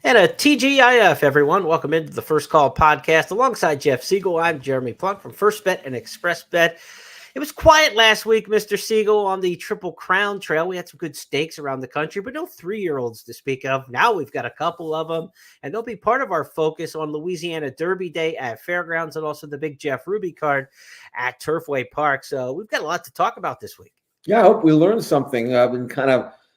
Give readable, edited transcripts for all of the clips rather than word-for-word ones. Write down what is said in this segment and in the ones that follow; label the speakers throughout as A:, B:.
A: And a TGIF, everyone. Welcome into the First Call podcast alongside Jeff Siegel. I'm Jeremy Plonk from First Bet and Express Bet. It was quiet last week, Mr. Siegel, on the Triple Crown Trail. We had some good stakes around the country, but no 3-year-olds to speak of. Now we've got a couple of them, and they'll be part of our focus on Louisiana Derby Day at Fairgrounds and also the big Jeff Ruby card at Turfway Park. So we've got a lot to talk about this week.
B: Yeah, I hope we learned something. I've been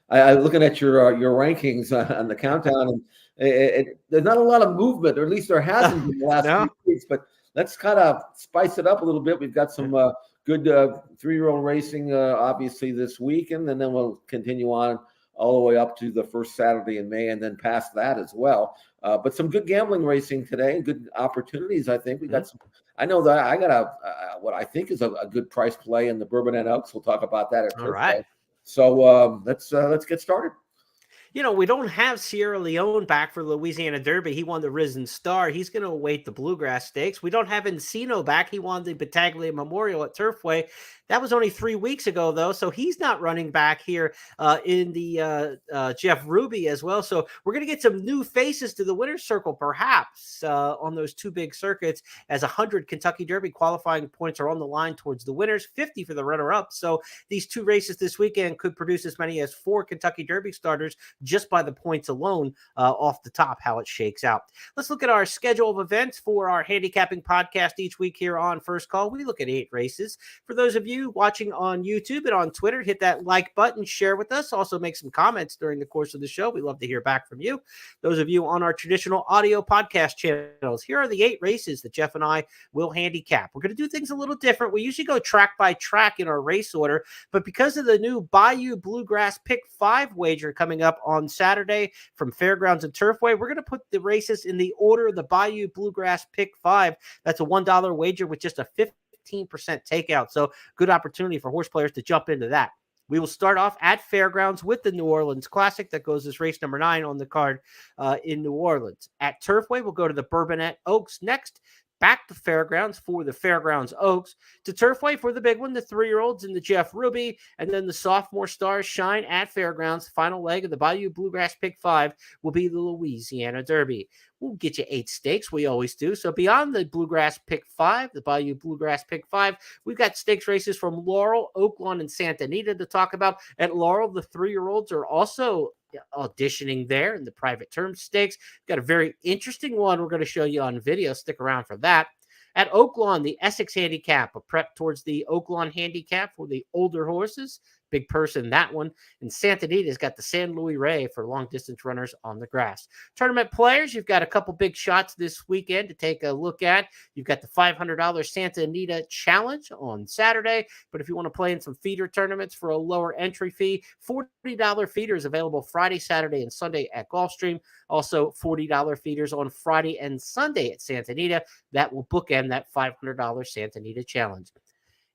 B: I looking at your rankings on the countdown, and there's not a lot of movement, or at least there hasn't been the last few weeks. But let's kind of spice it up a little bit. We've got some good 3-year-old racing, obviously this weekend, and then we'll continue on all the way up to the first Saturday in May, and then past that as well. But some good gambling racing today, good opportunities. I think we got some. I know that I got what I think is a good price play in the Bourbonnais Oaks. We'll talk about that at
A: All right.
B: So let's get started.
A: You know, we don't have Sierra Leone back for Louisiana Derby. He won the Risen Star. He's going to await the Bluegrass Stakes. We don't have Encino back. He won the Battaglia Memorial at Turfway. That was only 3 weeks ago, though, so he's not running back here in the Jeff Ruby as well. So we're going to get some new faces to the winner's circle, perhaps, on those two big circuits, as 100 Kentucky Derby qualifying points are on the line towards the winners, 50 for the runner-up. So these two races this weekend could produce as many as 4 Kentucky Derby starters just by the points alone off the top, how it shakes out. Let's look at our schedule of events for our handicapping podcast each week here on First Call. We look at 8 races. For those of you watching on YouTube and on Twitter, hit that like button, share with us. Also make some comments during the course of the show. We love to hear back from you. Those of you on our traditional audio podcast channels, here are the 8 races that Jeff and I will handicap. We're going to do things a little different. We usually go track by track in our race order, but because of the new Bayou Bluegrass Pick 5 wager coming up on Saturday from Fairgrounds and Turfway, we're going to put the races in the order of the Bayou Bluegrass Pick 5. That's a $1 wager with just a 15% takeout. So good opportunity for horse players to jump into that. We will start off at Fairgrounds with the New Orleans Classic. That goes as race number 9 on the card in New Orleans. At Turfway, we'll go to the Bourbonnais Oaks next. Back to Fairgrounds for the Fairgrounds Oaks, to Turfway for the big one, the 3-year-olds in the Jeff Ruby, and then the sophomore stars shine at Fairgrounds. Final leg of the Bayou Bluegrass Pick 5 will be the Louisiana Derby. We'll get you 8 stakes. We always do. So beyond the Bluegrass Pick 5, the Bayou Bluegrass Pick 5, we've got stakes races from Laurel, Oaklawn, and Santa Anita to talk about. At Laurel, the 3-year-olds are also auditioning there in the private term stakes. Got a very interesting one we're going to show you on video. Stick around for that. At Oaklawn, the Essex Handicap, a prep towards the Oaklawn Handicap for the older horses. Big person, that one. And Santa Anita's got the San Luis Rey for long-distance runners on the grass. Tournament players, you've got a couple big shots this weekend to take a look at. You've got the $500 Santa Anita Challenge on Saturday. But if you want to play in some feeder tournaments for a lower entry fee, $40 feeders available Friday, Saturday, and Sunday at Gulfstream. Also, $40 feeders on Friday and Sunday at Santa Anita. That will bookend that $500 Santa Anita Challenge.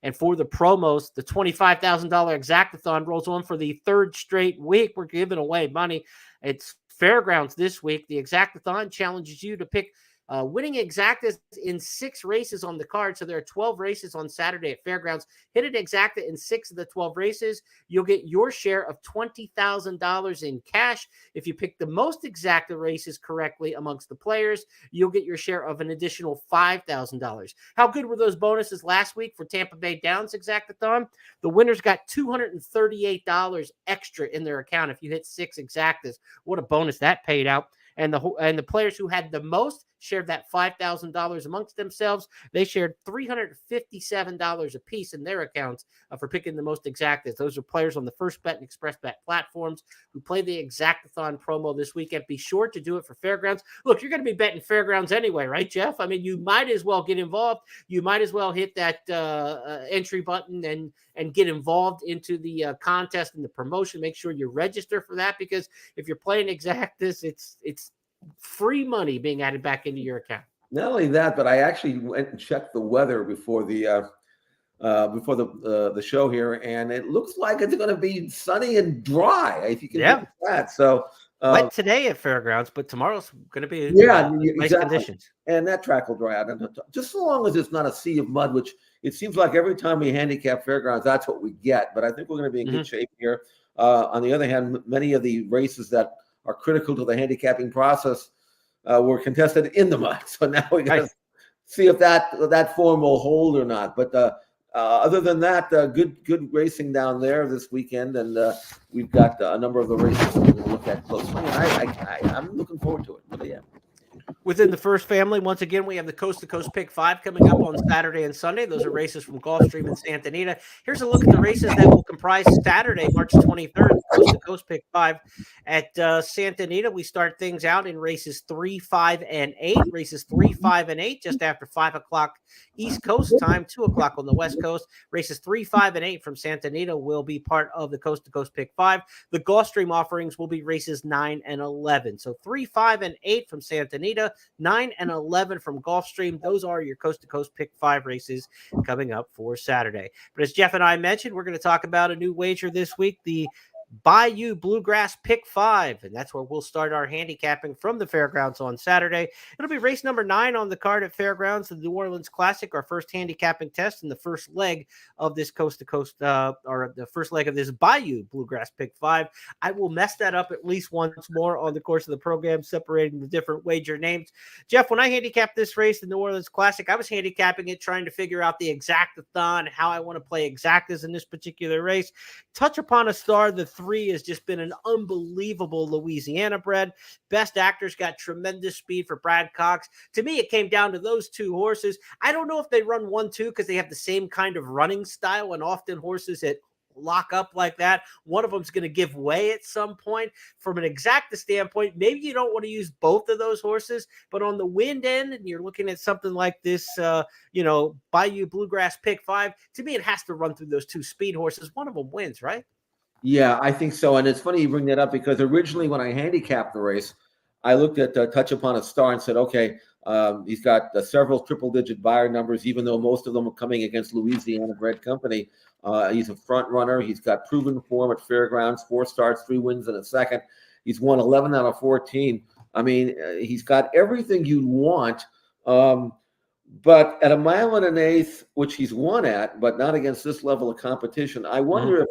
A: And for the promos, the $25,000 Exactathon rolls on for the 3rd straight week. We're giving away money. It's Fairgrounds this week. The Exactathon challenges you to pick winning exactas in 6 races on the card. So there are 12 races on Saturday at Fairgrounds. Hit an exacta in 6 of the 12 races. You'll get your share of $20,000 in cash. If you pick the most exacta races correctly amongst the players, you'll get your share of an additional $5,000. How good were those bonuses last week for Tampa Bay Downs Exactathon? The winners got $238 extra in their account if you hit 6 exactas. What a bonus that paid out. And the players who had the most shared that $5,000 amongst themselves. They shared $357 apiece in their accounts for picking the most exactas. Those are players on the First Bet and Express Bet platforms who play the Exactathon promo this weekend. Be sure to do it for Fairgrounds. Look, you're going to be betting Fairgrounds anyway, right, Jeff? I mean, you might as well get involved. You might as well hit that entry button and get involved into the contest and the promotion. Make sure you register for that, because if you're playing exactas, it's free money being added back into your account.
B: Not only that, but I actually went and checked the weather before the show here, and it looks like it's going to be sunny and dry. If you can do that, so
A: wet today at Fairgrounds, but tomorrow's going to be nice conditions,
B: and that track will dry out. And just so long as it's not a sea of mud, which it seems like every time we handicap Fairgrounds, that's what we get. But I think we're going to be in good shape here. On the other hand, many of the races that are critical to the handicapping process were contested in the mud. So now we got to see if that form will hold or not. But other than that, good racing down there this weekend, and we've got a number of the races we're going to look at closely. And I'm looking forward to it. Really, yeah.
A: Within the first family, once again, we have the Coast to Coast Pick 5 coming up on Saturday and Sunday. Those are races from Gulfstream and Santa Anita. Here's a look at the races that will comprise Saturday, March 23rd, Coast to Coast Pick 5. At Santa Anita, we start things out in races 3, 5, and 8. Races 3, 5, and 8 just after 5 o'clock East Coast time, 2 o'clock on the West Coast. Races 3, 5, and 8 from Santa Anita will be part of the Coast to Coast Pick 5. The Gulfstream offerings will be races 9 and 11. So 3, 5, and 8 from Santa Anita, 9 and 11 from Gulfstream. Those are your Coast to Coast Pick 5 races coming up for Saturday. But as Jeff and I mentioned, we're going to talk about a new wager this week, the Bayou Bluegrass Pick 5, and that's where we'll start our handicapping from the fairgrounds on Saturday. It'll be race number 9 on the card at Fairgrounds, the New Orleans Classic, our first handicapping test in the first leg of this Coast to Coast, or the first leg of this Bayou Bluegrass Pick 5. I will mess that up at least once more on the course of the program, separating the different wager names. Jeff, when I handicapped this race, the New Orleans Classic, I was handicapping it, trying to figure out the exactathon, how I want to play exactas in this particular race. Touch Upon a Star, the 3 has just been an unbelievable Louisiana bred. Best Actors got tremendous speed for Brad Cox. To me, it came down to those 2 horses. I don't know if they run 1-2 because they have the same kind of running style, and often horses that lock up like that, one of them's going to give way at some point. From an exacta standpoint, maybe you don't want to use both of those horses, but on the wind end, and you're looking at something like this, Bayou Bluegrass Pick 5, to me, it has to run through those 2 speed horses. One of them wins, right?
B: Yeah, I think so. And it's funny you bring that up because originally when I handicapped the race, I looked at Touch Upon a Star and said, okay, he's got several triple-digit buyer numbers, even though most of them are coming against Louisiana bred company. He's a front runner. He's got proven form at Fairgrounds, 4 starts, 3 wins in a second. He's won 11 out of 14. I mean, he's got everything you'd want. But at 1 1/8, which he's won at, but not against this level of competition, I wonder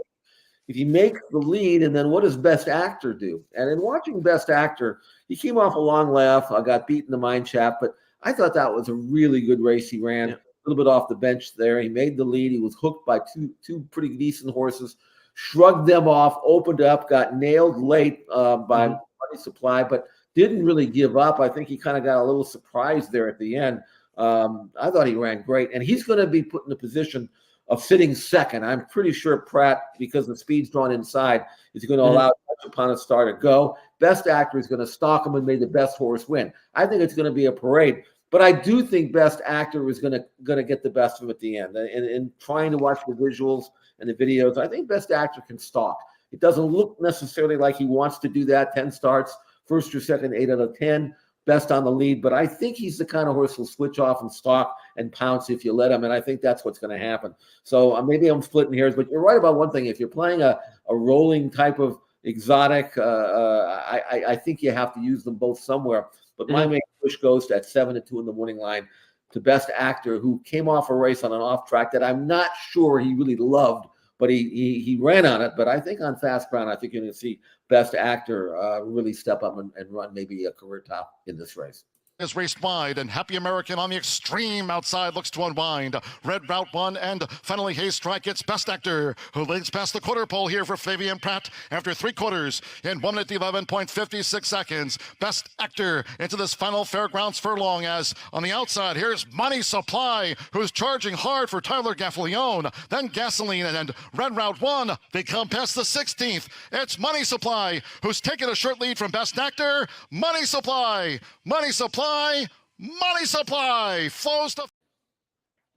B: if you make the lead, and then what does Best Actor do? And in watching Best Actor, he came off a long laugh. I got beaten the mind chap, but I thought that was a really good race he ran. A little bit off the bench there. He made the lead. He was hooked by two pretty decent horses, shrugged them off, opened up, got nailed late by Money Supply, but didn't really give up. I think he kind of got a little surprised there at the end. I thought he ran great, and he's going to be put in a position of sitting second. I'm pretty sure Pratt, because the speed's drawn inside, is going to allow Touch Upon a Star to go. Best Actor is going to stalk him and make the best horse win. I think it's going to be a parade. But I do think Best Actor is going to get the best of him at the end. And trying to watch the visuals and the videos, I think Best Actor can stalk. It doesn't look necessarily like he wants to do that. 10 starts, first or second, 8 out of 10. Best on the lead, but I think he's the kind of horse who'll switch off and stalk and pounce if you let him, and I think that's what's going to happen. So maybe I'm splitting hairs, but you're right about one thing. If you're playing a rolling type of exotic, I think you have to use them both somewhere. But my main push goes at 7-2 in the morning line to Best Actor, who came off a race on an off track that I'm not sure he really loved, but he ran on it. But I think on fast ground, I think you're going to see Best Actor really step up and run maybe a career top in this race.
C: Is raced wide, and Happy American on the extreme outside looks to unwind. Red Route 1 and finally Hayes Strike gets Best Actor, who leads past the quarter pole here for Fabian Pratt after 3 quarters in 1 minute 11.56 seconds. Best Actor into this final Fairgrounds furlong, as on the outside here's Money Supply, who's charging hard for Tyler Gaffalione. Then Gasoline and Red Route 1. They come past the 16th. It's Money Supply, who's taken a short lead from Best Actor. Money Supply flows to.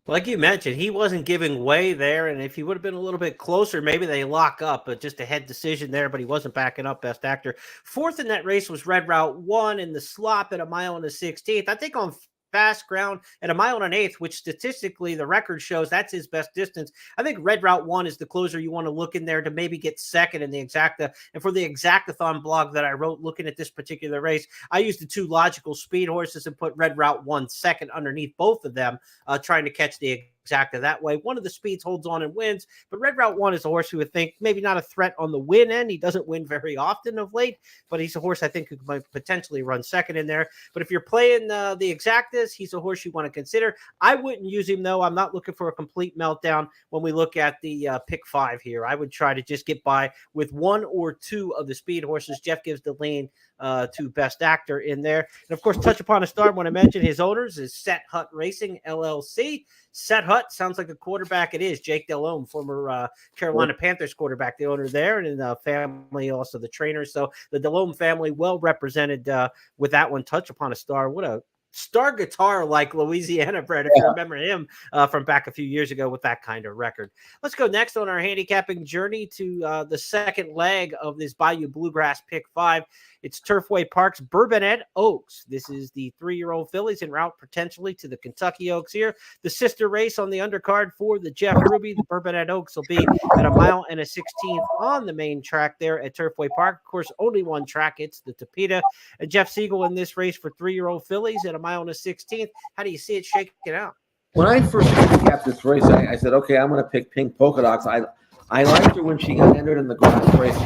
A: Like you mentioned, he wasn't giving way there, and if he would have been a little bit closer, maybe they lock up, but just a head decision there, but he wasn't backing up Best Actor. 4th in that race was Red Route 1 in the slop at 1 1/16. I think on fast ground at 1 1/8, which statistically the record shows that's his best distance. I think Red Route 1 is the closer you want to look in there to maybe get second in the exacta. And for the exactathon blog that I wrote looking at this particular race, I used the 2 logical speed horses and put Red Route 1 second underneath both of them, trying to catch the exacta that way. One of the speeds holds on and wins, but Red Route 1 is a horse who would think maybe not a threat on the win end. He doesn't win very often of late, but he's a horse I think who might potentially run second in there. But if you're playing the exactas, he's a horse you want to consider. I wouldn't use him, though. I'm not looking for a complete meltdown when we look at the pick 5 here. I would try to just get by with 1 or 2 of the speed horses. Jeff gives the lean to best actor in there. And of course, touch upon a star when I mentioned his owners is Set Hut Racing LLC. Set Hut sounds like a quarterback. It is Jake Delhomme, former Carolina Panthers quarterback, the owner there, and in the family also the trainer. So the Delhomme family well represented with that one. Touch upon a star. What a star guitar like Louisiana bred, if you remember him from back a few years ago with that kind of record. Let's go next on our handicapping journey to the second leg of this Bayou Bluegrass pick 5. It's Turfway Park's Bourbonnette Oaks. This is the 3-year-old fillies en route potentially to the Kentucky Oaks here. The sister race on the undercard for the Jeff Ruby. The Bourbonnette Oaks will be at 1 mile and a 16th on the main track there at Turfway Park. Of course, only one track. It's the Tapeta. And Jeff Siegel in this race for 3-year-old fillies at 1 mile and a 16th. How do you see it shaking out?
B: When I first handicapped this race, I said, okay, I'm going to pick Pink Polka Dots. I liked her when she got entered in the grass race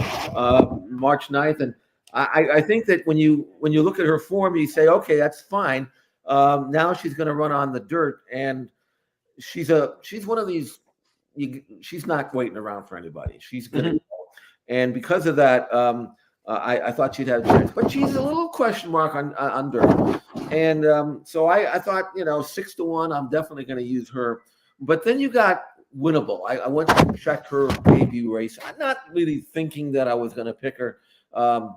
B: March 9th, and I think that when you look at her form, you say, okay, that's fine. Now she's going to run on the dirt, and she's one of these. She's not waiting around for anybody. She's going to go. And because of that, I thought she'd have a chance. But she's a little question mark on dirt, and so I thought 6-1. I'm definitely going to use her. But then you got Winnable. I went to check her debut race. I'm not really thinking that I was going to pick her.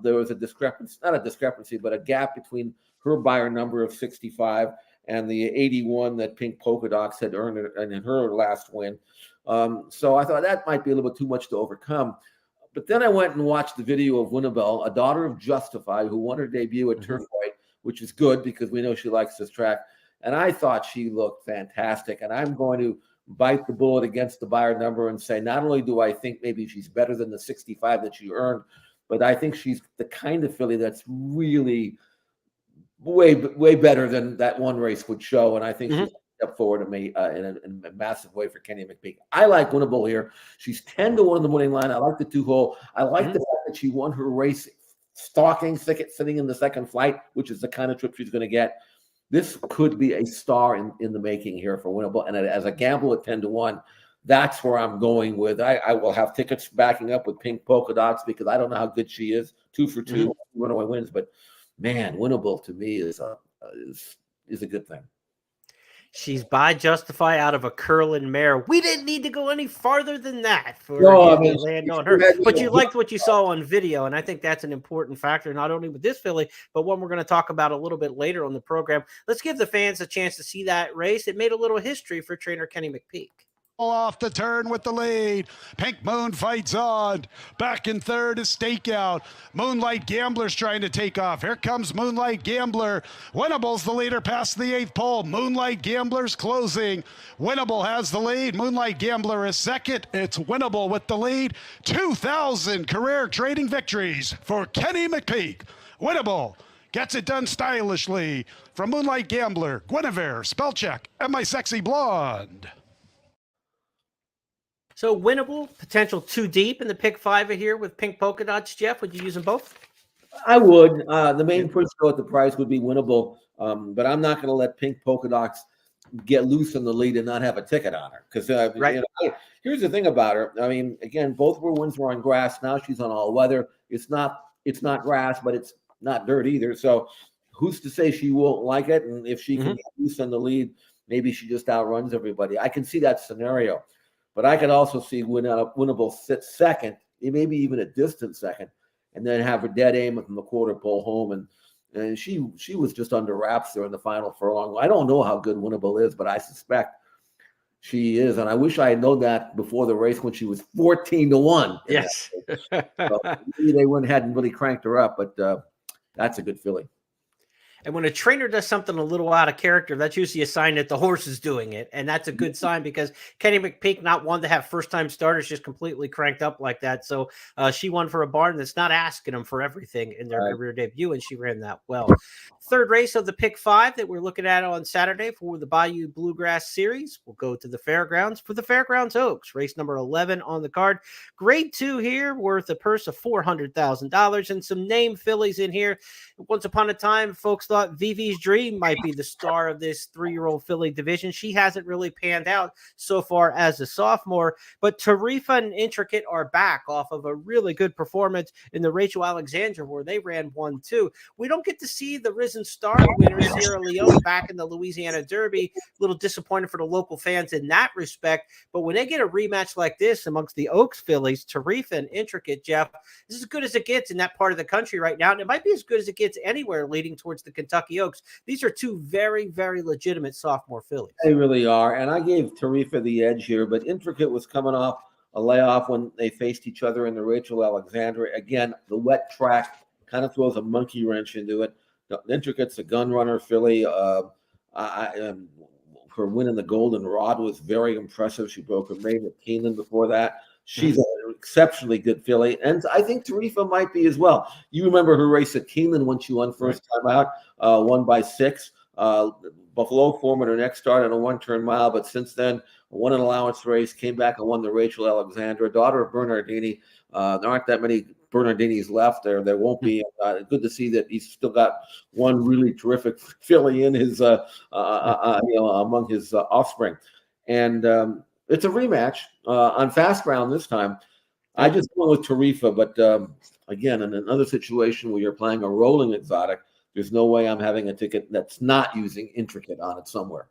B: There was a discrepancy, not a discrepancy, but a gap between her buyer number of 65 and the 81 that Pink Polka Dots had earned in her last win. So I thought that might be a little bit too much to overcome. But then I went and watched the video of Winnable, a daughter of Justify, who won her debut at Turfway, which is good because we know she likes this track. And I thought she looked fantastic. And I'm going to bite the bullet against the buyer number and say, not only do I think maybe she's better than the 65 that she earned, but I think she's the kind of filly that's really way better than that one race would show. And I think she's step forward to me in a massive way for Kenny McPeak. I like Winnable here. She's 10-1 in the winning line. I like the 2-hole. I like the fact that she won her race stalking, sitting in the second flight, which is the kind of trip she's going to get. This could be a star in the making here for Winnable. And as a gamble at 10-1, that's where I'm going with. I will have tickets backing up with Pink Polka Dots because I don't know how good she is. 2 for 2, runaway wins. But man, Winnable to me is a good thing.
A: She's by Justify out of a curling mare. We didn't need to go any farther than that for to land on her. But you liked what you saw on video, and I think that's an important factor, not only with this filly, but one we're going to talk about a little bit later on the program. Let's give the fans a chance to see that race. It made a little history for trainer Kenny McPeak.
D: Off the turn with the lead. Pink Moon fights on. Back in third is Stakeout. Moonlight Gambler's trying to take off. Here comes Moonlight Gambler. Winnable's the leader past the 8th pole. Moonlight Gambler's closing. Winnable has the lead. Moonlight Gambler is second. It's Winnable with the lead. 2,000 career trading victories for Kenny McPeak. Winnable gets it done stylishly from Moonlight Gambler, Guinevere, Spellcheck, and My Sexy Blonde.
A: So Winnable, potential 2 deep in the pick 5 here with Pink Polka Dots. Jeff, would you use them both?
B: I would. The main principle at the price would be Winnable, but I'm not going to let Pink Polka Dots get loose in the lead and not have a ticket on her. Because here's the thing about her. I mean, again, both of her wins were on grass. Now she's on all weather. It's not grass, but it's not dirt either. So who's to say she won't like it? And if she can get loose in the lead, maybe she just outruns everybody. I can see that scenario. But I could also see Winnable sit second, maybe even a distant second, and then have her dead aim from the quarter pole home. And she was just under wraps there in the final furlong. I don't know how good Winnable is, but I suspect she is. And I wish I had known that before the race when she was 14-1.
A: Yes.
B: So maybe they hadn't really cranked her up, but that's a good filly.
A: And when a trainer does something a little out of character, that's usually a sign that the horse is doing it. And that's a good sign because Kenny McPeak, not one to have first-time starters just completely cranked up like that. So she won for a barn that's not asking them for everything in their career debut, and she ran that well. Third race of the pick 5 that we're looking at on Saturday for the Bayou Bluegrass Series. We'll go to the Fairgrounds for the Fairgrounds Oaks, race number 11 on the card. Grade 2 here, worth a purse of $400,000 and some name fillies in here. Once upon a time, folks thought Vivi's Dream might be the star of this 3-year-old filly division. She hasn't really panned out so far as a sophomore, but Tarifa and Intricate are back off of a really good performance in the Rachel Alexandra where they ran 1-2. We don't get to see the Risen Star winner, Sierra Leone, back in the Louisiana Derby. A little disappointed for the local fans in that respect, but when they get a rematch like this amongst the Oaks fillies, Tarifa and Intricate, Jeff, this is as good as it gets in that part of the country right now, and it might be as good as it gets anywhere leading towards the Kentucky Oaks. These are two very, very legitimate sophomore fillies.
B: They really are, and I gave Tarifa the edge here, but Intricate was coming off a layoff when they faced each other in the Rachel Alexandra. Again, the wet track kind of throws a monkey wrench into it. Intricate's a gun runner filly. Her win in the Golden Rod was very impressive. She broke a maiden at Keeneland before that. She's an exceptionally good filly, and I think Tarifa might be as well. You remember her race at Keeneland when she won first time out, won by 6. Buffalo form at her next start on a 1-turn mile, but since then, won an allowance race, came back and won the Rachel Alexandra, daughter of Bernardini. There aren't that many Bernardinis left there. There won't be. Good to see that he's still got one really terrific filly in his, among his offspring. And it's a rematch on fast ground this time. I just went with Tarifa, but again, in another situation where you're playing a rolling exotic, there's no way I'm having a ticket that's not using Intricate on it somewhere.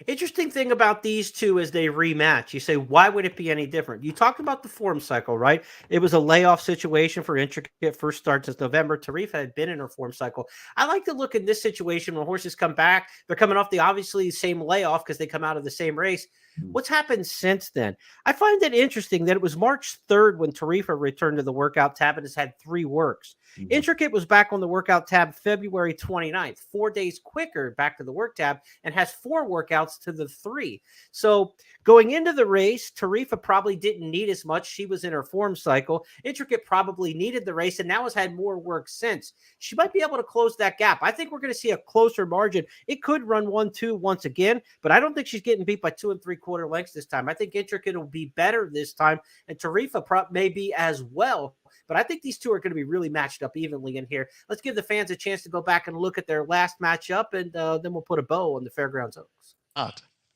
A: Interesting thing about these two is they rematch. You say, why would it be any different? You talked about the form cycle, right? It was a layoff situation for Intricate, first start since November. Tarifa had been in her form cycle. I like to look at this situation when horses come back. They're coming off the obviously same layoff because they come out of the same race. What's happened since then? I find it interesting that it was March 3rd when Tarifa returned to the workout tab and has had 3 works. Intricate was back on the workout tab February 29th, 4 days quicker back to the work tab, and has 4 workouts to the 3. So going into the race, Tarifa probably didn't need as much. She was in her form cycle. Intricate probably needed the race and now has had more work since. She might be able to close that gap. I think we're going to see a closer margin. It could run 1-2 once again, but I don't think she's getting beat by 2 3/4 lengths this time. I think Intricate will be better this time, and Tarifa may be as well. But I think these two are going to be really matched up evenly in here. Let's give the fans a chance to go back and look at their last matchup, and then we'll put a bow on the Fairgrounds Oaks.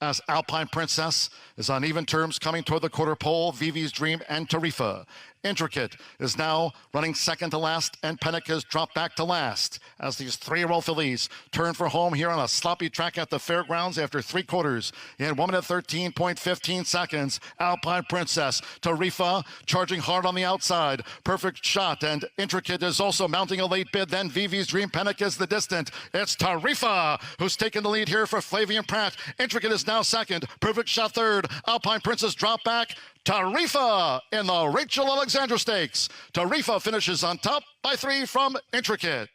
C: As Alpine Princess is on even terms coming toward the quarter pole, Vivi's Dream and Tarifa. Intricate is now running second to last, and Pennick has dropped back to last as these 3-year-old fillies turn for home here on a sloppy track at the Fairgrounds after 3 quarters in 1 minute 13.15 seconds. Alpine Princess, Tarifa charging hard on the outside. Perfect shot, and Intricate is also mounting a late bid. Then Vivi's Dream, Pennick is the distant. It's Tarifa who's taken the lead here for Flavian Pratt. Intricate is now second. Perfect shot third. Alpine Princess drop back. Tarifa in the Rachel Alexandra Stakes. Tarifa finishes on top by 3 from Intricate.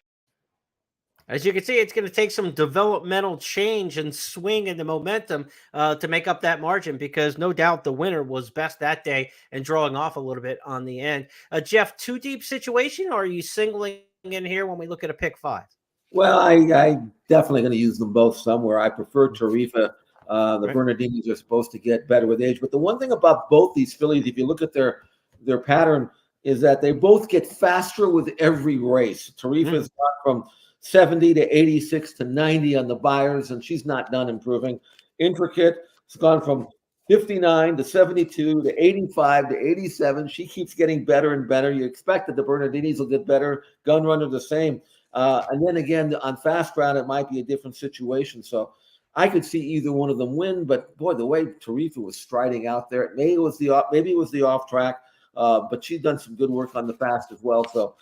A: As you can see, it's going to take some developmental change and swing in the momentum to make up that margin, because no doubt the winner was best that day and drawing off a little bit on the end. Jeff, 2 deep situation, or are you singling in here when we look at a pick 5?
B: Well, I definitely going to use them both somewhere. I prefer Tarifa. The Bernardinis are supposed to get better with age. But the one thing about both these fillies, if you look at their pattern, is that they both get faster with every race. Tarifa's gone from 70 to 86 to 90 on the buyers, and she's not done improving. Intricate has gone from 59 to 72 to 85 to 87. She keeps getting better and better. You expect that the Bernardinis will get better. Gun Runner the same. And then again, on fast ground, it might be a different situation. So I could see either one of them win, but boy, the way Tarifa was striding out there, maybe it was the off track, but she's done some good work on the fast as well. So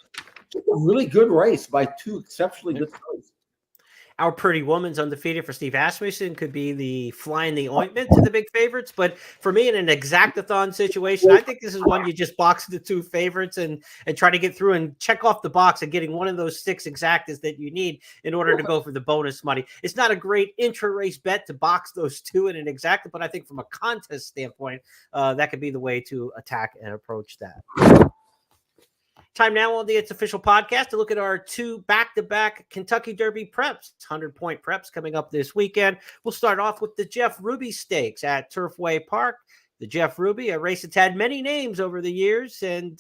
B: it's a really good race by 2 exceptionally good fillies.
A: Our Pretty Woman's undefeated for Steve Asmussen could be the fly in the ointment to the big favorites. But for me, in an exactathon situation, I think this is one you just box the two favorites and try to get through and check off the box and getting one of those 6 exactas that you need in order to go for the bonus money. It's not a great intra-race bet to box those two in an exacta, but I think from a contest standpoint, that could be the way to attack and approach that. Time now on the It's Official podcast to look at our 2 back-to-back Kentucky Derby preps, 100-point preps coming up this weekend. We'll start off with the Jeff Ruby Stakes at Turfway Park. The Jeff Ruby, a race that's had many names over the years, and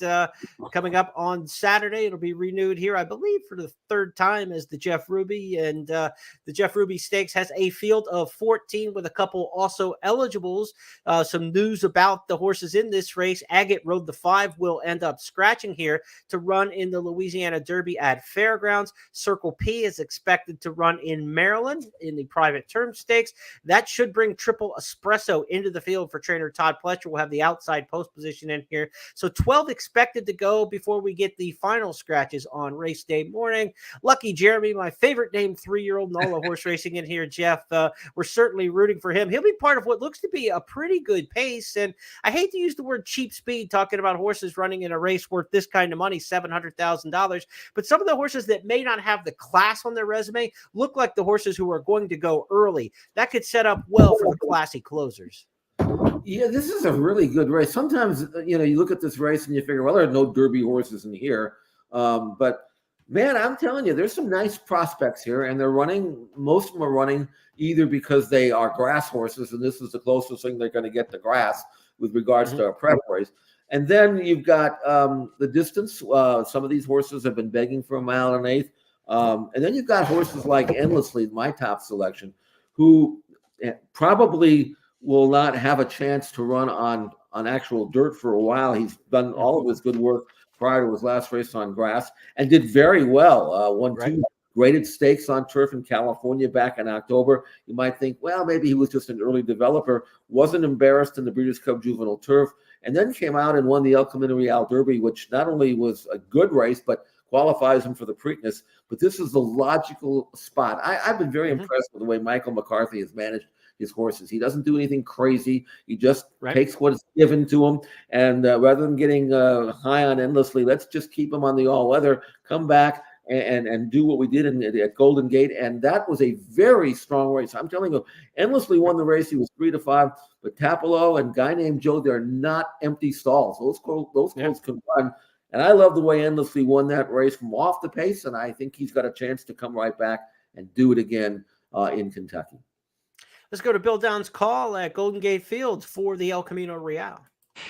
A: coming up on Saturday, it'll be renewed here, I believe, for the 3rd time as the Jeff Ruby. And the Jeff Ruby Stakes has a field of 14 with a couple also eligibles. Some news about the horses in this race. Agate Road the 5 will end up scratching here to run in the Louisiana Derby at Fairgrounds. Circle P is expected to run in Maryland in the private term stakes. That should bring Triple Espresso into the field for trainer Todd Pletcher. Will have the outside post position in here. So 12 expected to go before we get the final scratches on race day morning. Lucky Jeremy, my favorite named 3-year-old in all of horse racing in here, Jeff. We're certainly rooting for him. He'll be part of what looks to be a pretty good pace. And I hate to use the word cheap speed talking about horses running in a race worth this kind of money, $700,000. But some of the horses that may not have the class on their resume look like the horses who are going to go early. That could set up well for the classy closers.
B: Yeah, this is a really good race. Sometimes, you look at this race and you figure, well, there are no Derby horses in here. But, man, I'm telling you, there's some nice prospects here, and most of them are running either because they are grass horses, and this is the closest thing they're going to get to grass with regards to a prep race. And then you've got the distance. Some of these horses have been begging for a mile and 1/8. And then you've got horses like Endlessly, my top selection, who probably will not have a chance to run on actual dirt for a while. He's done all of his good work prior to his last race on grass and did very well. Won 2 graded stakes on turf in California back in October. You might think, well, maybe he was just an early developer, wasn't embarrassed in the Breeders' Cup Juvenile Turf, and then came out and won the El Camino Real Derby, which not only was a good race, but qualifies him for the Preakness. But this is the logical spot. I've been very impressed with the way Michael McCarthy has managed his horses. He doesn't do anything crazy. He just takes what is given to him. And rather than getting high on Endlessly, let's just keep him on the all-weather, come back and do what we did at Golden Gate. And that was a very strong race. I'm telling you, Endlessly won the race. He was 3-5. But Tapalo and Guy Named Joe, they're not empty stalls. Those colts can run. And I love the way Endlessly won that race from off the pace. And I think he's got a chance to come right back and do it again in Kentucky.
A: Let's go to Bill Down's call at Golden Gate Fields for the El Camino Real.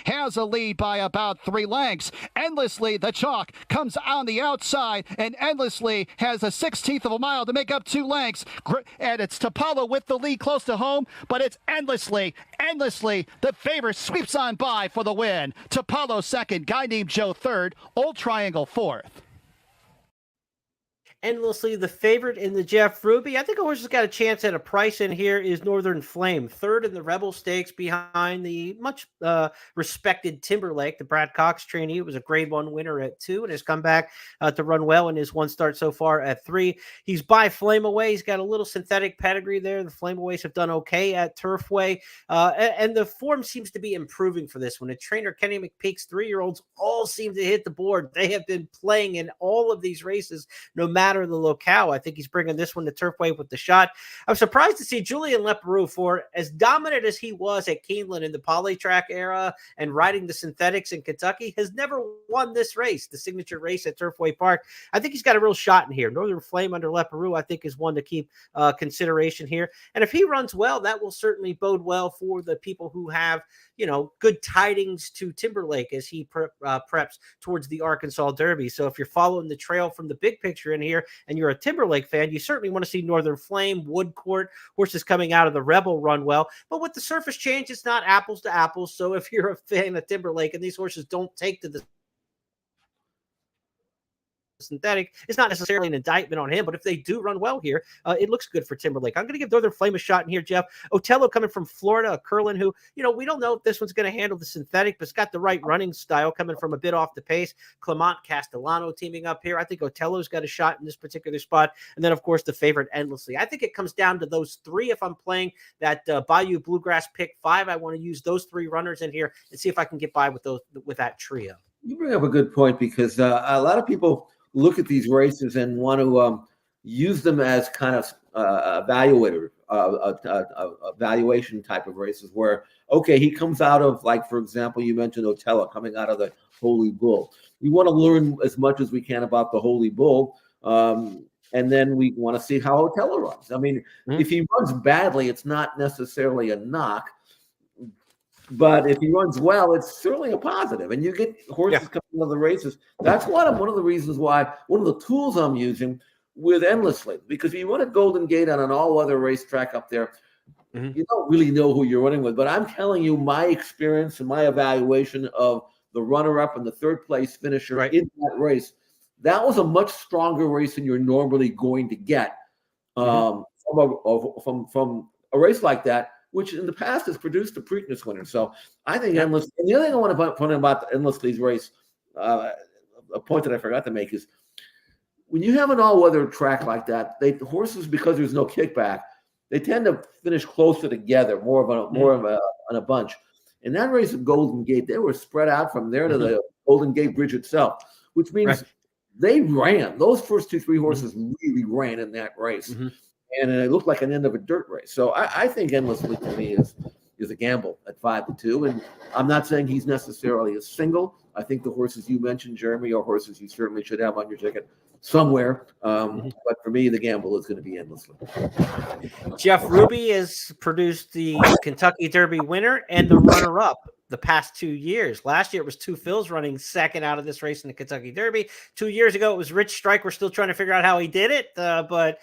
E: Has a lead by about 3 lengths. Endlessly, the chalk comes on the outside, and Endlessly has a 1/16 of a mile to make up 2 lengths. And it's Tapalo with the lead close to home, but it's Endlessly. Endlessly, the favorite, sweeps on by for the win. Tapalo second, Guy Named Joe third, Old Triangle fourth.
A: Endlessly the favorite in the Jeff Ruby. I think a horse has got a chance at a price in here is Northern Flame, 3rd in the Rebel Stakes behind the much respected Timberlake, the Brad Cox trainee. It was a grade 1 winner at 2 and has come back to run well in his 1 start so far at 3. He's by Flame Away. He's got a little synthetic pedigree there. The Flame Aways have done okay at Turfway. And the form seems to be improving for this one. A trainer, Kenny McPeak's 3-year-olds all seem to hit the board. They have been playing in all of these races, no matter the locale. I think he's bringing this one to Turfway with the shot. I'm surprised to see Julian Leparoux, for as dominant as he was at Keeneland in the Polytrack era and riding the synthetics in Kentucky, has never won this race, the signature race at Turfway Park. I think he's got a real shot in here. Northern Flame under Leparoux, I think, is one to keep consideration here. And if he runs well, that will certainly bode well for the people who have, good tidings to Timberlake as he preps towards the Arkansas Derby. So if you're following the trail from the big picture in here and you're a Timberlake fan, you certainly want to see Northern Flame, Woodcourt, horses coming out of the Rebel run well. But with the surface change, it's not apples to apples. So if you're a fan of Timberlake and these horses don't take to the synthetic is not necessarily an indictment on him, but if they do run well here, it looks good for Timberlake. I'm going to give Northern Flame a shot in here, Jeff. Otello coming from Florida, a Curlin who, we don't know if this one's going to handle the synthetic, but it's got the right running style, coming from a bit off the pace. Clement Castellano teaming up here. I think Otello's got a shot in this particular spot. And then, of course, the favorite Endlessly. I think it comes down to those three. If I'm playing that Bayou Bluegrass pick 5, I want to use those 3 runners in here and see if I can get by with that trio.
B: You bring up a good point, because a lot of people look at these races and want to use them as kind of evaluation type of races where, okay, he comes out of, like, for example, you mentioned Otello coming out of the Holy Bull. We want to learn as much as we can about the Holy Bull, and then we want to see how Otello runs. I mean, if he runs badly, it's not necessarily a knock. But if he runs well, it's certainly a positive. And you get horses coming out of the races. That's one of the reasons why, one of the tools I'm using with Endlessly. Because if you run at Golden Gate on an all-weather racetrack up there, you don't really know who you're running with. But I'm telling you, my experience and my evaluation of the runner-up and the third-place finisher in that race, that was a much stronger race than you're normally going to get from a race like that, which in the past has produced a Preakness winner. So I think Endless. And the other thing I want to point about the Endlessly's race, a point that I forgot to make, is when you have an all-weather track like that, the horses, because there's no kickback, they tend to finish closer together, more of a bunch. In that race at Golden Gate, they were spread out from there to the Golden Gate Bridge itself, which means they ran. Those first 2-3 horses really ran in that race. And it looked like an end of a dirt race. So I think Endlessly to me is a gamble at 5-2. And I'm not saying he's necessarily a single. I think the horses you mentioned, Jeremy, are horses you certainly should have on your ticket somewhere. But for me, the gamble is going to be Endlessly.
A: Jeff Ruby has produced the Kentucky Derby winner and the runner-up the past 2 years. Last year it was 2 Phils running second out of this race in the Kentucky Derby. 2 years ago it was Rich Strike. We're still trying to figure out how he did it, but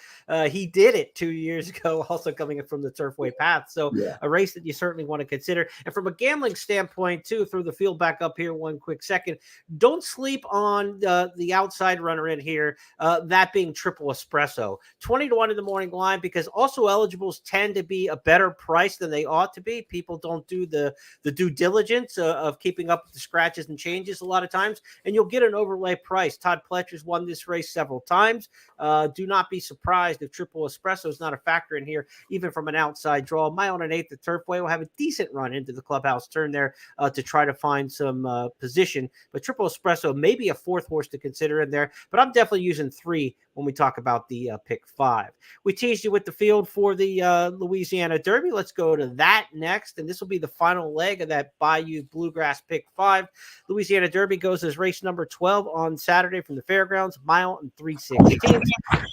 A: he did it 2 years ago, also coming in from the Turfway Path. So a race that you certainly want to consider. And from a gambling standpoint too, throw the field back up here one quick second. Don't sleep on the outside runner in here, that being Triple Espresso. 20-1 in the morning line, because also eligibles tend to be a better price than they ought to be. People don't do the due diligence of keeping up with the scratches and changes a lot of times, and you'll get an overlay price. Todd Pletcher's won this race several times. Do not be surprised if Triple Espresso is not a factor in here, even from an outside draw. Mile and 1/8 at Turfway will have a decent run into the clubhouse turn there to try to find some position. But Triple Espresso may be a 4th horse to consider in there, but I'm definitely using 3 when we talk about the pick 5. We teased you with the field for the Louisiana Derby. Let's go to that next, and this will be the final leg of that Bayou Bluegrass pick 5. Louisiana Derby goes as race number 12 on Saturday from the Fairgrounds, mile and 3/16.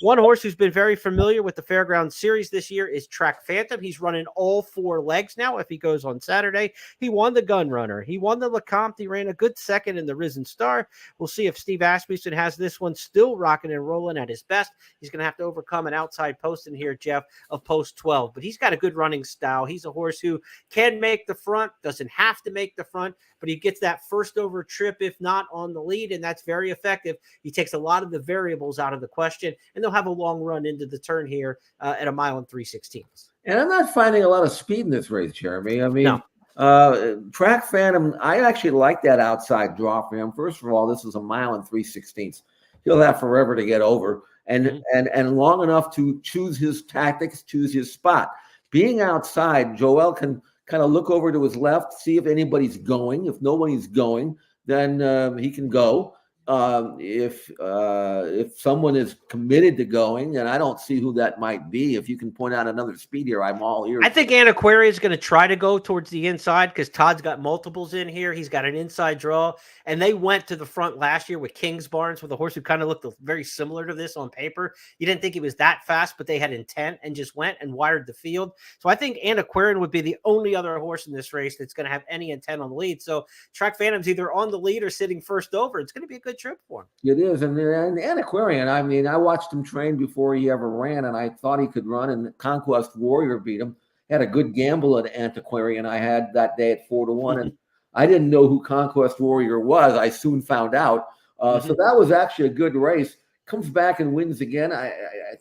A: One horse who's been very familiar with the Fairgrounds series this year is Track Phantom. He's running all 4 legs now if he goes on Saturday. He won the Gun Runner. He won the LeCompte. He ran a good second in the Risen Star. We'll see if Steve Asmussen has this one still rocking and rolling at his best. He's going to have to overcome an outside post in here, Jeff, of post 12. But he's got a good running style. He's a horse who can make the front, doesn't have to make the front, but he gets that first over trip, if not on the lead, and that's very effective. He takes a lot of the variables out of the question, and they'll have a long run into the turn here at a mile and 3/16.
B: And I'm not finding a lot of speed in this race, Jeremy. I mean, Track Phantom, I actually like that outside draw for him. First of all, this is a mile and 3/16. He'll have forever to get over and long enough to choose his tactics, choose his spot. Being outside, Joel can kind of look over to his left, see if anybody's going. If nobody's going, then he can go. If someone is committed to going, and I don't see who that might be. If you can point out another speed here, I'm all ears.
A: I think ENCORE is going to try to go towards the inside because Todd's got multiples in here. He's got an inside draw, and they went to the front last year with King's Barnes with a horse who kind of looked very similar to this on paper. You didn't think he was that fast, but they had intent and just went and wired the field. So I think ENCORE would be the only other horse in this race that's going to have any intent on the lead. So Track Phantom's either on the lead or sitting first over. It's going to be a good trip for him.
B: It is. And Antiquarian, I mean, I watched him train before he ever ran, and I thought he could run, and Conquest Warrior beat him. Had a good gamble at Antiquarian I had that day at 4-1, and I didn't know who Conquest Warrior was. I soon found out. So that was actually a good race. Comes back and wins again. I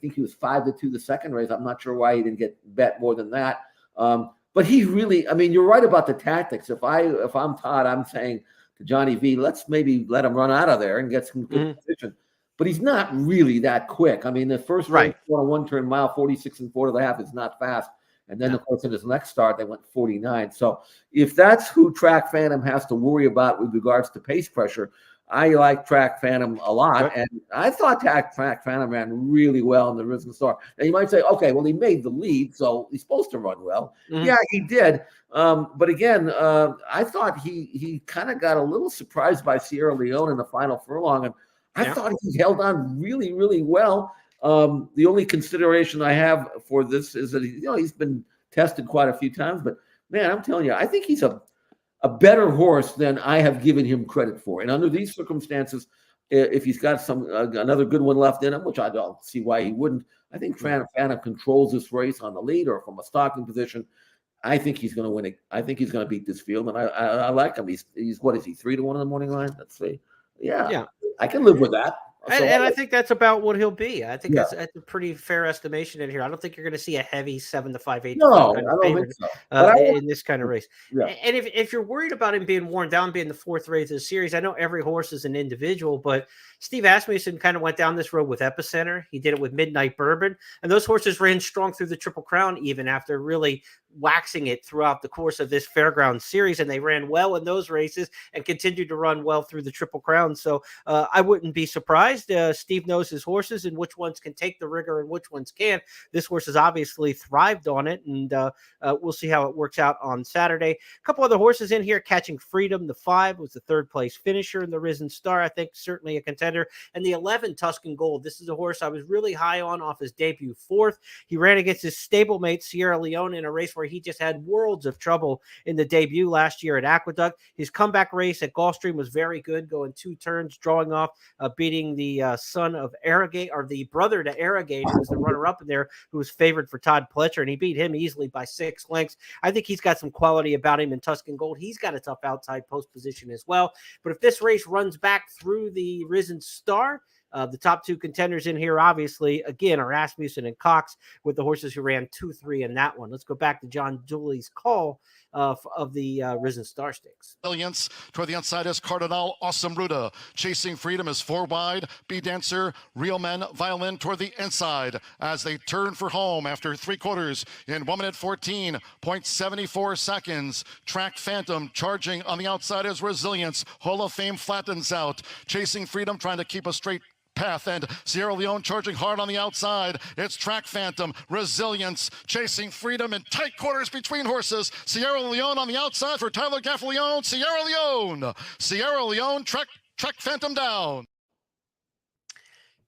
B: think he was 5-2 the second race. I'm not sure why he didn't get bet more than that. But he really, I mean, you're right about the tactics. If I'm Todd, I'm saying to Johnny V, let's maybe let him run out of there and get some good position. But he's not really that quick. I mean, the first race on a 1-turn mile, 46 4.5 is not fast. And then, of course, in his next start, they went 49. So if that's who Track Phantom has to worry about with regards to pace pressure, I like Track Phantom a lot. And I thought Track Phantom ran really well in the Risen Star. And you might say, okay, well, he made the lead, so he's supposed to run well. Yeah, he did. But again, I thought he kind of got a little surprised by Sierra Leone in the final furlong. And I thought he held on really, really well. The only consideration I have for this is that he's been tested quite a few times. But, man, I'm telling you, I think he's a better horse than I have given him credit for. And under these circumstances, if he's got another good one left in him, which I don't see why he wouldn't, I think Phantom controls this race on the lead or from a stalking position. I think he's going to win it. I think he's going to beat this field, and I like him. He's what is he, 3-1 in the morning line? Let's see. Yeah. I can live with that.
A: And I think that's about what he'll be. I think that's a pretty fair estimation in here. I don't think you're going to see a heavy 7-5, 8
B: no, I don't think so.
A: In this kind of race. Yeah. And if you're worried about him being worn down, being the fourth race of the series, I know every horse is an individual, but Steve Asmussen kind of went down this road with Epicenter. He did it with Midnight Bourbon, and those horses ran strong through the Triple Crown even after really waxing it throughout the course of this Fairground series, and they ran well in those races and continued to run well through the Triple Crown. So I wouldn't be surprised. Steve knows his horses and which ones can take the rigor and which ones can't. This horse has obviously thrived on it, and we'll see how it works out on Saturday. A couple other horses in here. Catching Freedom, the 5 was the third place finisher in the Risen Star. I think certainly a contender. And the 11, Tuscan Gold. This is a horse I was really high on off his debut fourth. He ran against his stablemate Sierra Leone in a race where he just had worlds of trouble in the debut last year at Aqueduct. His comeback race at Gulfstream was very good, going 2 turns, drawing off, beating the son of Arrogate, or the brother to Arrogate, who was the runner-up in there, who was favored for Todd Pletcher, and he beat him easily by 6 lengths. I think he's got some quality about him in Tuscan Gold. He's got a tough outside post position as well. But if this race runs back through the Risen Star, the top 2 contenders in here, obviously, again, are Asmussen and Cox, with the horses who ran 2-3 in that one. Let's go back to John Dooley's call of the Risen Star Stakes.
C: Brilliance. Toward the outside is Cardinal Awesome Ruda. Chasing Freedom is 4 wide. B-Dancer, Real Men, Violin toward the inside as they turn for home after 3 quarters in 1 minute 14.74 seconds. Track Phantom charging on the outside is Resilience. Hall of Fame flattens out. Chasing Freedom trying to keep a straight path, and Sierra Leone charging hard on the outside. It's Track Phantom, Resilience, Chasing Freedom in tight quarters between horses. Sierra Leone on the outside for Tyler Gaffalione. Sierra Leone, Track Phantom down.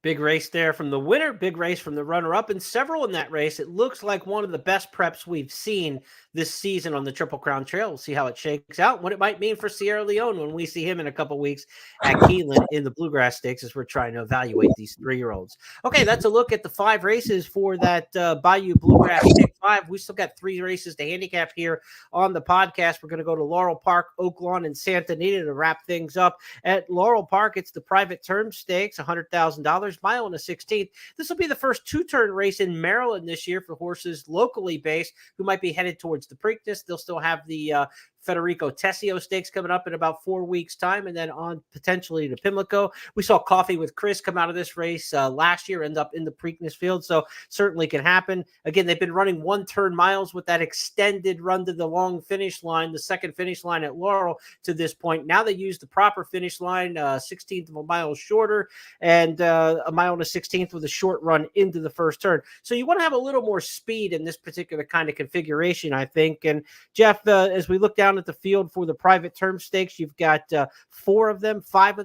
A: Big race there from the winner, big race from the runner-up, and several in that race. It looks like one of the best preps we've seen this season on the Triple Crown Trail. We'll see how it shakes out, what it might mean for Sierra Leone when we see him in a couple weeks at Keeneland in the Bluegrass Stakes as we're trying to evaluate these 3-year-olds. Okay, that's a look at the 5 races for that Bayou Bluegrass Stake 5. We still got 3 races to handicap here on the podcast. We're going to go to Laurel Park, Oaklawn, and Santa Anita to wrap things up. At Laurel Park, it's the private term stakes, $100,000, mile and a 16th. This will be the first 2-turn race in Maryland this year for horses locally based who might be headed towards the Preakness. They'll still have the Federico Tessio Stakes coming up in about 4 weeks' time, and then on potentially to Pimlico. We saw Coffee with Chris come out of this race last year, end up in the Preakness field, so certainly can happen. Again, they've been running 1-turn miles with that extended run to the long finish line, the second finish line at Laurel to this point. Now they use the proper finish line, 16th of a mile shorter, and a mile and a 16th with a short run into the first turn. So you want to have a little more speed in this particular kind of configuration, I think. And Jeff, as we look down at the field for the private term stakes, you've got 5 of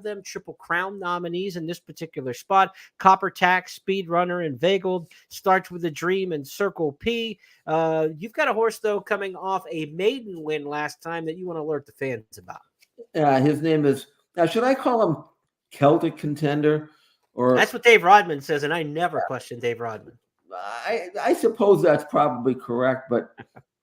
A: them Triple Crown nominees in this particular spot. Copper Tax, Speed Runner, and Vagold. Starts with a Dream and Circle P. You've got a horse, though, coming off a maiden win last time that you want to alert the fans about.
B: His name is, should I call him Celtic Contender? Or
A: that's what Dave Rodman says, and I never question Dave Rodman.
B: I suppose that's probably correct, but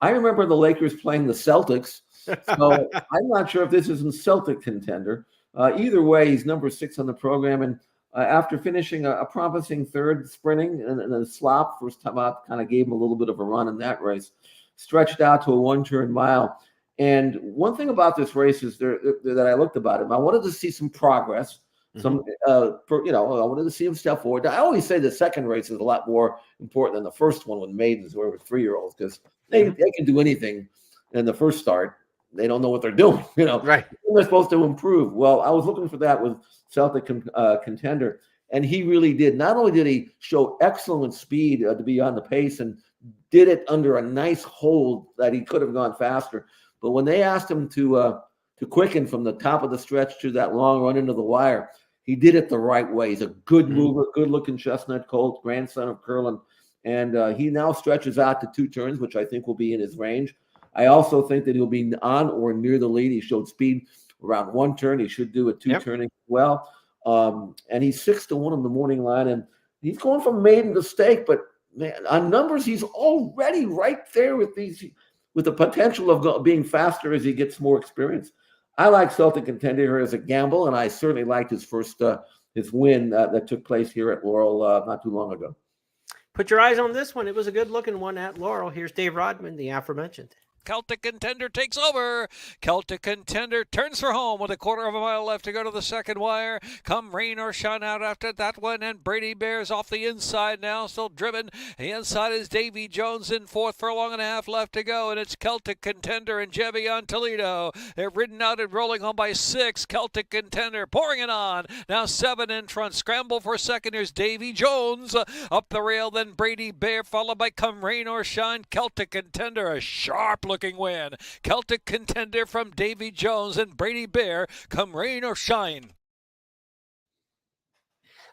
B: I remember the Lakers playing the Celtics, so I'm not sure if this isn't Celtic Contender. Either way, he's number 6 on the program. And after finishing a promising third sprinting and a slop first time out, kind of gave him a little bit of a run in that race, stretched out to a 1-turn mile. And one thing about this race is that I looked about him. I wanted to see some progress. I wanted to see him step forward. I always say the second race is a lot more important than the first one with maidens or with 3-year-olds, because they can do anything in the first start. They don't know what they're doing,
A: Right.
B: They're supposed to improve. Well, I was looking for that with Celtic Contender, and he really did. Not only did he show excellent speed to be on the pace and did it under a nice hold that he could have gone faster, but when they asked him to quicken from the top of the stretch to that long run into the wire, he did it the right way. He's a good mover, good-looking chestnut colt, grandson of Curlin, and he now stretches out to 2 turns, which I think will be in his range. I also think that he'll be on or near the lead. He showed speed around 1 turn. He should do a 2-turning as well. And he's 6-1 on the morning line, and he's going from maiden to stake. But man, on numbers, he's already right there with the potential of being faster as he gets more experience. I like Celtic Contender here as a gamble, and I certainly liked his first his win that took place here at Laurel not too long ago.
A: Put your eyes on this one. It was a good-looking one at Laurel. Here's Dave Rodman, the aforementioned.
F: Celtic Contender takes over. Celtic Contender turns for home with a 1/4 mile left to go to the second wire. Come rain or shine out after that one, and Brady Bear's off the inside now, still driven. The inside is Davy Jones in 4th, furlong and a half left to go, and it's Celtic Contender and Jevion Toledo. They're ridden out and rolling home by 6. Celtic Contender pouring it on. Now 7 in front. Scramble for second. Here's Davy Jones up the rail, then Brady Bear, followed by Come Rain or Shine. Celtic Contender, a sharp looking win. Celtic Contender from Davy Jones and Brady Bear, Come Rain or Shine.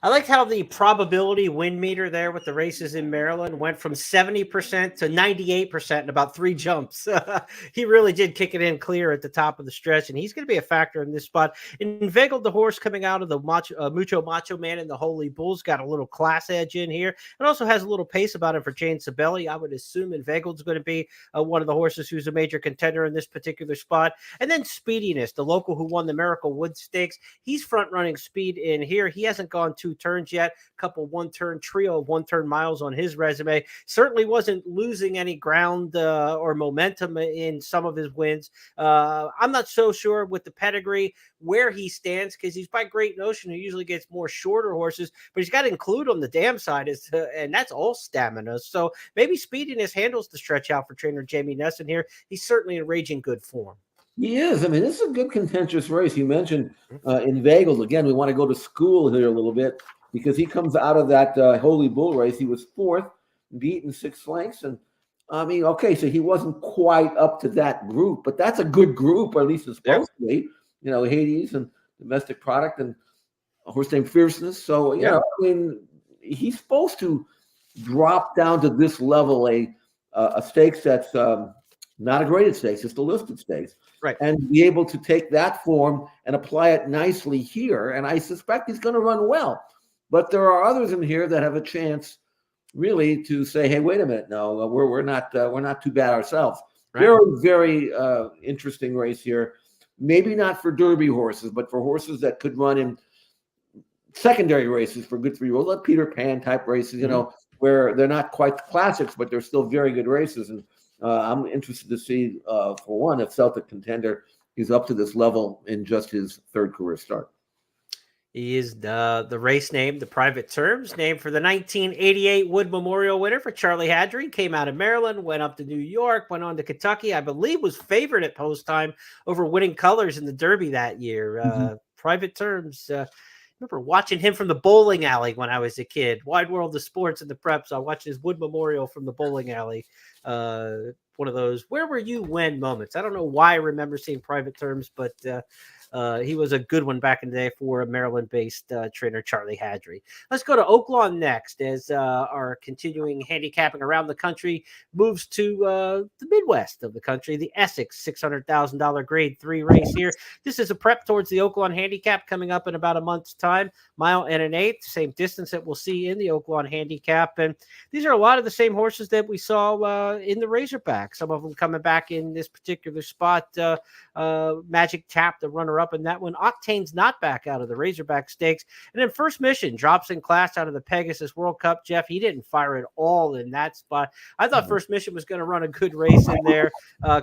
A: I liked how the probability win meter there with the races in Maryland went from 70% to 98% in about 3 jumps. He really did kick it in clear at the top of the stretch, and he's going to be a factor in this spot. Inveigled, the horse coming out of the Mucho Macho Man and the Holy Bulls, got a little class edge in here, and also has a little pace about him for Jane Sabelli. I would assume Inveigled's going to be one of the horses who's a major contender in this particular spot. And then Speediness, the local who won the Miracle Wood Stakes, he's front-running speed in here. He hasn't gone 2 turns yet, couple 1-turn trio of 1-turn miles on his resume. Certainly wasn't losing any ground or momentum in some of his wins. I'm not so sure with the pedigree where he stands, because he's by Great Notion, who usually gets more shorter horses, but he's got to include on the dam side, and that's all stamina. So maybe Speediness handles the stretch out for trainer Jamie Nesson here. He's certainly in raging good form.
B: He is. I mean, this is a good contentious race. You mentioned Inveigled. Again, we want to go to school here a little bit, because he comes out of that Holy Bull race. He was 4th, beaten 6 lengths. And I mean, okay, so he wasn't quite up to that group, but that's a good group, or at least it's supposed to be. Hades and Domestic Product and a horse named Fierceness. So, I mean, he's supposed to drop down to this level, a stakes that's not a graded stakes, it's the listed stakes.
A: Right.
B: And be able to take that form and apply it nicely here. And I suspect he's going to run well. But there are others in here that have a chance really to say, hey, wait a minute. No, we're not too bad ourselves. Right. Very interesting race here. Maybe not for Derby horses, but for horses that could run in secondary races for good 3-year-olds, like Peter Pan type races, where they're not quite classics, but they're still very good races. And I'm interested to see, for one, if Celtic Contender is up to this level in just his 3rd career start.
A: He is the race name, the Private Terms, named for the 1988 Wood Memorial winner for Charlie Hadry. Came out of Maryland, went up to New York, went on to Kentucky. I believe was favored at post time over Winning Colors in the Derby that year. Private Terms. Remember watching him from the bowling alley when I was a kid. Wide World of Sports in the prep. So I watched his Wood Memorial from the bowling alley. One of those where were you when moments. I don't know why I remember seeing Private Terms, but he was a good one back in the day for a Maryland-based trainer, Charlie Hadry. Let's go to Oaklawn next, as our continuing handicapping around the country moves to the Midwest of the country, the Essex $600,000 grade 3 race here. This is a prep towards the Oaklawn handicap coming up in about a month's time. 1 1/8, same distance that we'll see in the Oaklawn handicap. And these are a lot of the same horses that we saw in the Razorback. Some of them coming back in this particular spot. Magic Tap, the runner-up up in that one. Octane's not back out of the Razorback Stakes. And then First Mission drops in class out of the Pegasus World Cup. Jeff, he didn't fire at all in that spot. I thought First Mission was going to run a good race in there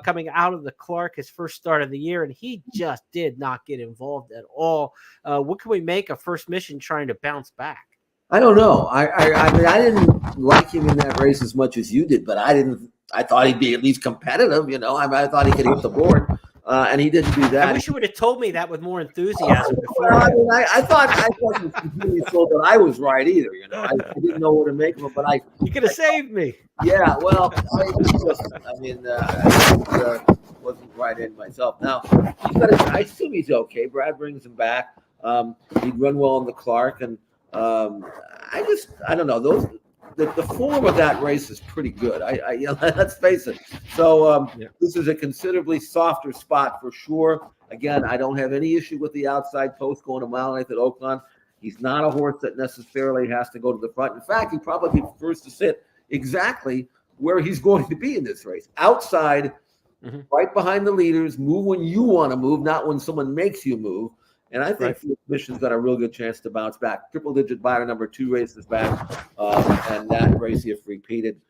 A: coming out of the Clark, his first start of the year, and he just did not get involved at all. What can we make of First Mission trying to bounce back?
B: I don't know. I mean, I didn't like him in that race as much as you did, but I thought he'd be at least competitive. I thought he could hit the board, and he didn't do that.
A: I wish you would have told me that with more enthusiasm before.
B: Well, I mean, I thought I wasn't completely told that I was right either. I didn't know what to make of him, but
A: you could have saved me.
B: Yeah, well, I wasn't right in myself. Now I assume he's okay. Brad brings him back. He'd run well in the Clark, and I don't know. The form of that race is pretty good. Let's face it. So This is a considerably softer spot for sure. Again, I don't have any issue with the outside post going a mile and 1/8 at Oakland. He's not a horse that necessarily has to go to the front. In fact, he probably prefers to sit exactly where he's going to be in this race. Outside, right behind the leaders, move when you want to move, not when someone makes you move. And I think First Mission's got a real good chance to bounce back. Triple-digit buyer number 2 races back, and that race, if repeated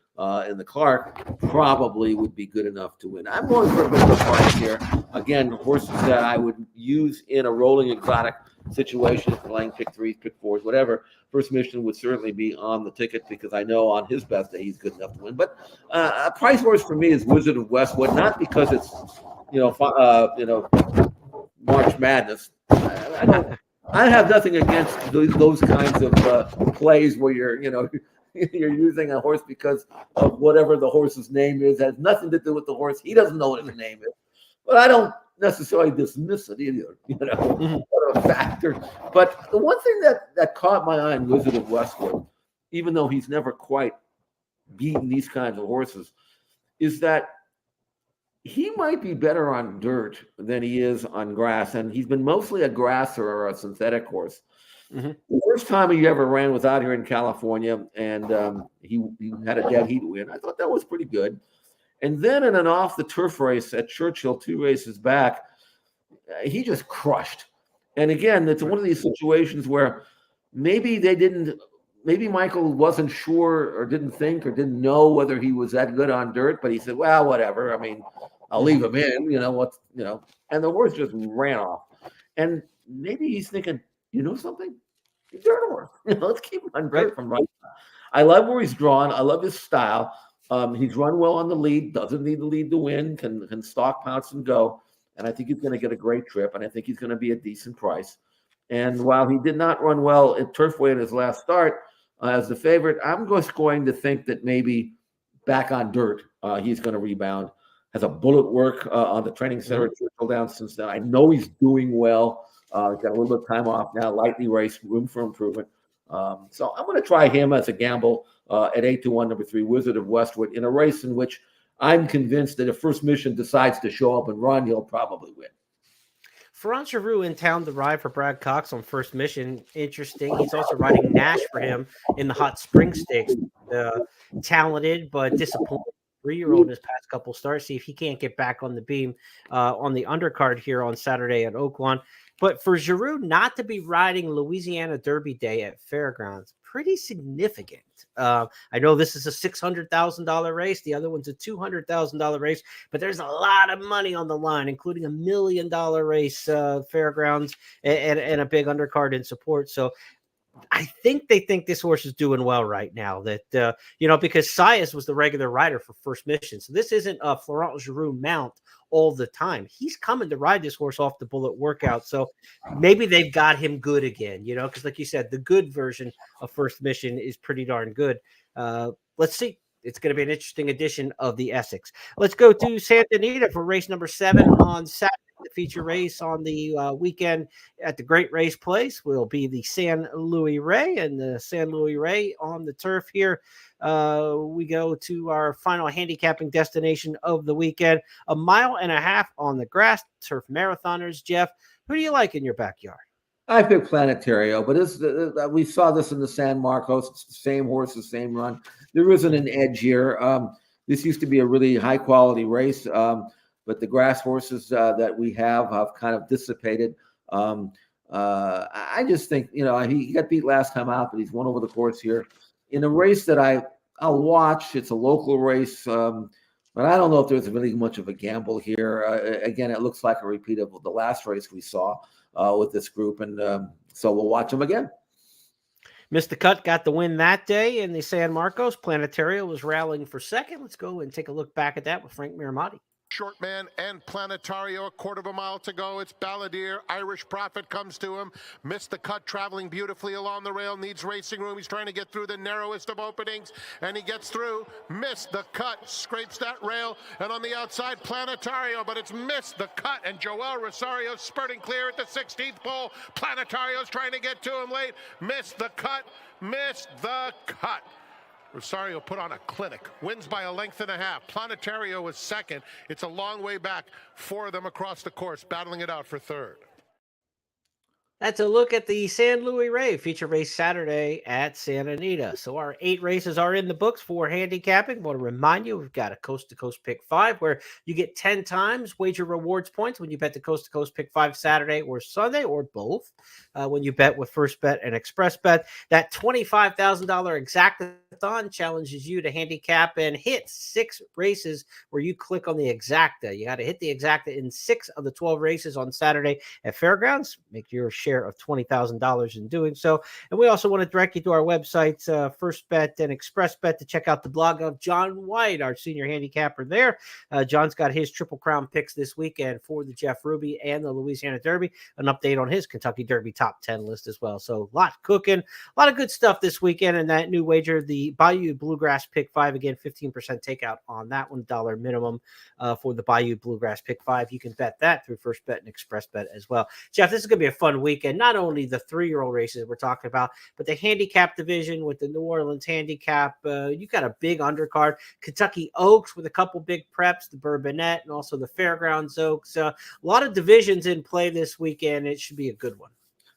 B: in the Clark, probably would be good enough to win. I'm going for a bit of a price here. Again, horses that I would use in a rolling exotic situation, playing pick 3s, pick 4s, whatever. First Mission would certainly be on the ticket because I know on his best day he's good enough to win. But a price horse for me is Wizard of Westwood, not because it's March Madness. I have nothing against those kinds of plays where you're using a horse because of whatever the horse's name is. It has nothing to do with the horse. He doesn't know what his name is. But I don't necessarily dismiss it either. What a factor. But the one thing that caught my eye in Wizard of Westwood, even though he's never quite beaten these kinds of horses, is that he might be better on dirt than he is on grass, and he's been mostly a grasser or a synthetic horse. The first time he ever ran was out here in California, and he had a dead heat win. I thought that was pretty good. And then in an off-the-turf race at Churchill 2 races back, he just crushed. And again, it's one of these situations where maybe Michael wasn't sure or didn't think or didn't know whether he was that good on dirt, but he said, well, whatever. I mean, I'll leave him in, and the horse just ran off. And maybe he's thinking, you know something? He's dirt horse. Let's keep him on dirt from right now. I love where he's drawn. I love his style. He's run well on the lead, doesn't need the lead to win, can stalk, pounce, and go. And I think he's going to get a great trip, and I think he's going to be a decent price. And while he did not run well at Turfway in his last start as the favorite, I'm just going to think that maybe back on dirt, he's going to rebound. Has a bullet work on the training center at Churchill down since then. I know he's doing well. Got a little bit of time off now, lightly raced, room for improvement. So I'm going to try him as a gamble at 8-1, number 3, Wizard of Westwood, in a race in which I'm convinced that if First Mission decides to show up and run, he'll probably win.
A: Ferran Giroux in town to ride for Brad Cox on First Mission. Interesting. He's also riding Nash for him in the Hot Spring Stakes. Talented but disappointed 3-year-old in his past couple starts. See if he can't get back on the beam on the undercard here on Saturday at Oaklawn. But for Giroux not to be riding Louisiana Derby Day at Fairgrounds, pretty significant. I know this is a $600,000 race. The other one's a $200,000 race, but there's a lot of money on the line, including $1 million race, Fairgrounds, and a big undercard in support. So I think they think this horse is doing well right now. That because Sias was the regular rider for First Mission, so this isn't a Florent Giroux mount all the time. He's coming to ride this horse off the bullet workout, so maybe they've got him good again. Because like you said, the good version of First Mission is pretty darn good. Let's see. It's going to be an interesting edition of the Essex. Let's go to Santa Anita for race number 7 on Saturday. The feature race on the weekend at the Great Race Place will be the San Luis Rey, and the San Luis Rey on the turf here. We go to our final handicapping destination of the weekend, 1.5 miles on the grass, turf marathoners. Jeff, who do you like in your backyard?
B: I picked Planetario, but we saw this in the San Marcos. It's the same horse, the same run. There isn't an edge here. This used to be a really high-quality race. but the grass horses that we have kind of dissipated. I just think, he got beat last time out, but he's won over the course here in a race that I'll watch. It's a local race, but I don't know if there's really much of a gamble here. Again, it looks like a repeat of the last race we saw with this group, and so we'll watch them again.
A: Mr. Cut got the win that day in the San Marcos. Planetario was rallying for second. Let's go and take a look back at that with Frank Miramati.
G: Short man and Planetario, a quarter of a mile to go. It's Balladeer. Irish Prophet comes to him. Missed the cut, traveling beautifully along the rail. Needs racing room. He's trying to get through the narrowest of openings, and he gets through. Missed the cut, scrapes that rail, and on the outside, Planetario, but it's missed the cut, and Joel Rosario spurting clear at the 16th pole. Planetario's trying to get to him late. Missed the cut, missed the cut. Rosario put on a clinic, wins by a length and a half. Planetario was second. It's a long way back. Four of them across the course, battling it out for third.
A: That's a look at the San Luis Rey feature race Saturday at Santa Anita. So our 8 races are in the books for handicapping. I want to remind you, we've got a coast-to-coast pick 5 where you get 10 times wager rewards points when you bet the coast-to-coast pick 5 Saturday or Sunday or both. When you bet with First Bet and Express Bet, that $25,000 exactathon challenges you to handicap and hit 6 races where you click on the exacta. You got to hit the exacta in 6 of the 12 races on Saturday at Fairgrounds. Make your share of $20,000 in doing so. And we also want to direct you to our websites, First Bet and Express Bet, to check out the blog of John White, our senior handicapper there. John's got his Triple Crown picks this weekend for the Jeff Ruby and the Louisiana Derby, an update on his Kentucky Derby top 10 list as well. So a lot cooking, a lot of good stuff this weekend. And that new wager, the Bayou Bluegrass pick 5, again, 15% takeout on that $1 minimum for the Bayou Bluegrass pick 5. You can bet that through First Bet and Express Bet as well. Jeff, this is going to be a fun weekend. Not only the 3-year-old races we're talking about, but the handicap division with the New Orleans handicap. You got a big undercard. Kentucky Oaks with a couple big preps, the Bourbonnette and also the Fairgrounds Oaks. A lot of divisions in play this weekend. It should be a good one.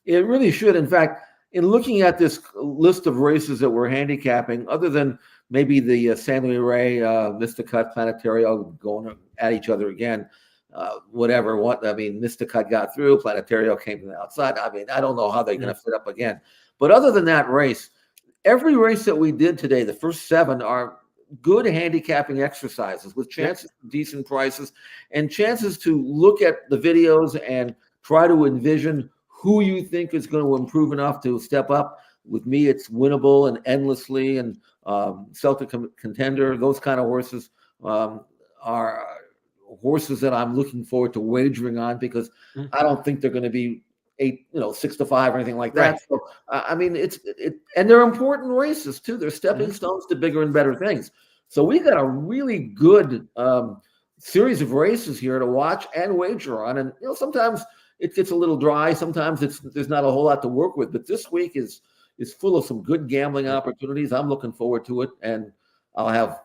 B: It really should. In fact, in looking at this list of races that we're handicapping, other than maybe the San Luis Rey, Mr. Cut, Planetario going at each other again, Mr. Cut got through, Planetario came from the outside. I don't know how they're going to fit up again. But other than that race, every race that we did today, the first 7 are good handicapping exercises with chances for decent prices and chances to look at the videos and try to envision who you think is going to improve enough to step up. With me, it's Winnable and Endlessly and Celtic Contender. Those kind of horses are horses that I'm looking forward to wagering on because I don't think they're going to be 6-5 or anything like that. Right. So and they're important races too. They're stepping stones to bigger and better things. So we got a really good series of races here to watch and wager on. And sometimes it gets a little dry. Sometimes there's not a whole lot to work with. But this week is full of some good gambling opportunities. I'm looking forward to it, and I'll have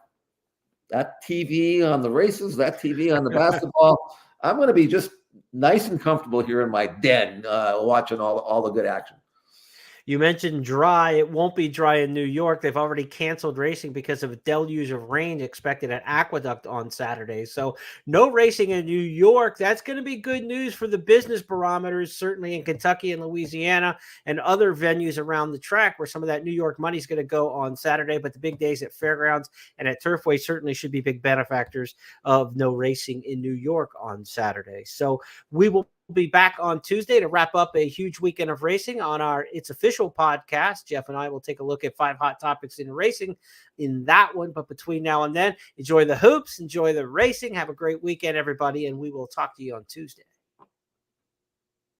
B: that TV on the races, that TV on the basketball. I'm going to be just nice and comfortable here in my den watching all the good action.
A: You mentioned dry. It won't be dry in New York. They've already canceled racing because of a deluge of rain expected at Aqueduct on Saturday. So no racing in New York. That's going to be good news for the business barometers, certainly in Kentucky and Louisiana and other venues around the track where some of that New York money is going to go on Saturday. But the big days at Fairgrounds and at Turfway certainly should be big benefactors of no racing in New York on Saturday. So we will be back on Tuesday to wrap up a huge weekend of racing on our It's Official podcast. Jeff and I will take a look at 5 hot topics in racing in that one. But between now and then, enjoy the hoops, enjoy the racing. Have a great weekend, everybody, and we will talk to you on Tuesday.